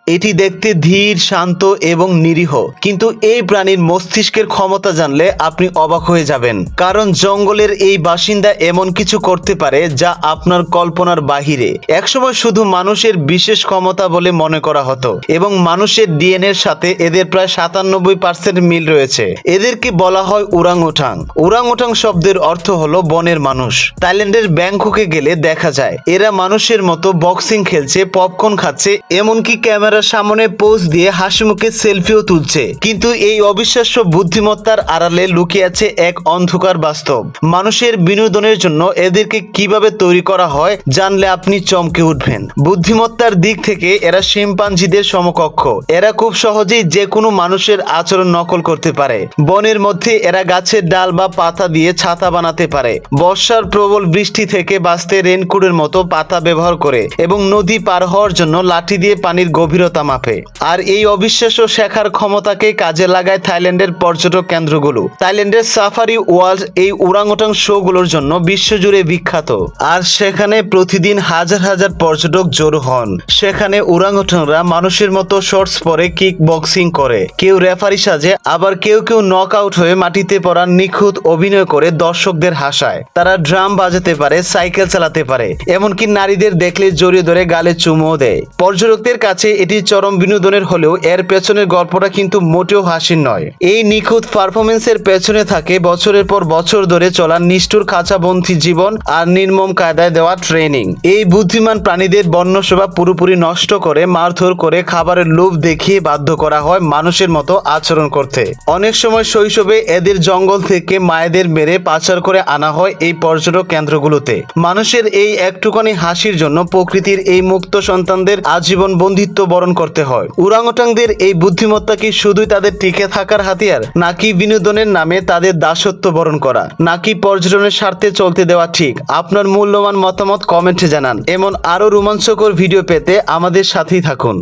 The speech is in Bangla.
এটি দেখতে ধীর, শান্ত এবং নিরীহ, কিন্তু এই প্রাণীর মস্তিষ্কের ক্ষমতা জানলে আপনি অবাক হয়ে যাবেন। কারণ জঙ্গলের এই বাসিন্দা এমন কিছু করতে পারে যা আপনার কল্পনার বাহিরে। একসময় শুধু মানুষের বিশেষ ক্ষমতা বলে মনে করা হতো, এবং মানুষের ডিএনএর সাথে এদের প্রায় 97% মিল রয়েছে। এদেরকে বলা হয় ওরাংওটাং। ওরাংওটাং শব্দের অর্থ হলো বনের মানুষ। থাইল্যান্ডের ব্যাংককে গেলে দেখা যায় এরা মানুষের মতো বক্সিং খেলছে, পপকর্ন খাচ্ছে, এমনকি ক্যামেরার সামনে পোজ দিয়ে হাসিমুখে সেলফিও তুলছে। কিন্তু এই অবিশ্বাস্য বুদ্ধিমত্তার আড়ালে লুকিয়ে আছে এক অন্ধকার বাস্তব। মানুষের বিনোদনের জন্য এদেরকে কিভাবে তৈরি করা হয় জানলে আপনি চমকে উঠবেন। বুদ্ধিমত্তার দিক থেকে এরা শিম্পাঞ্জিদের সমকক্ষ। এরা খুব সহজেই যে কোনো মানুষের আচরণ নকল করতে পারে। বনের মধ্যে এরা গাছের ডাল বা পাতা দিয়ে ছাতা বানাতে পারে, বর্ষার প্রবল বৃষ্টি থেকে বাঁচতে রেনকোটের মতো পাতা ব্যবহার করে, এবং নদী পার হওয়ার জন্য লাঠি দিয়ে পানির গভীরতা মাপে। আর এই অবিশ্বাস্য শেখার ক্ষমতাকে কাজে লাগায় থাইল্যান্ডের পর্যটক কেন্দ্রগুলো। থাইল্যান্ডের সাফারি ওয়ার্ল্ড এই ওরাংওটাং শোগুলোর জন্য বিশ্বজুড়ে বিখ্যাত, আর সেখানে প্রতিদিন হাজার হাজার পর্যটক জড়ো হন। সেখানে ওরাংওটাংরা মানুষের মতো শর্টস পরে কিক বক্সিং করে, কেউ রেফারি সাজে, আবার কেউ কেউ নক আউট হয়ে মাটিতে পড়া নিখুঁত অভিনয় করে দর্শকদের হাসায়। তারা ড্রাম বাজাতে পারে, সাইকেল চালাতে পারে, এমনকি নারীদের দেখলে জড়িয়ে ধরে গালে চুমুও দেয়। পর্যটকদের কাছে এটি চরম বিনোদনের হলেও এর পেছনের গল্পটা কিন্তু মোটেও হাসির নয়। এই নিখুঁত পারফরমেন্সের পেছনে থাকে বছরের পর বছর ধরে চলা নিষ্ঠুর খাঁচাবন্দী জীবন আর নির্মম কায়দায় দেওয়া ট্রেনিং। এই বুদ্ধিমান প্রাণীদের বন্যসেবা পুরোপুরি নষ্ট করে, মারধর করে, খাবারের লোভ দেখিয়ে বাধ্য করা হয় মানুষের মতো আচরণ করতে। অনেক সময় শৈশবে এদের জঙ্গল থেকে মায়েদের মেরে পাচার করে আনা হয় এই পর্যটক কেন্দ্রগুলোতে। মানুষের এই একটুখানি হাসির জন্য প্রকৃতির এই মুক্ত সন্তানদের আজীবন বন্দিত্ব বরণ করতে হয়। ওরাংওটাংদের এই বুদ্ধিমত্তা কি শুধুই তাদের টিকে থাকার হাতিয়ার, নাকি বিনোদনের নামে তাদের দাসত্ব বরণ করা, নাকি পর্যটনের স্বার্থে চলতে দেওয়া ঠিক? আপনার মূল্যবান মতামত কমেন্টে জানান। এমন আরো রোমাঞ্চকর ভিডিও পেতে আমাদের সাথেই থাকুন।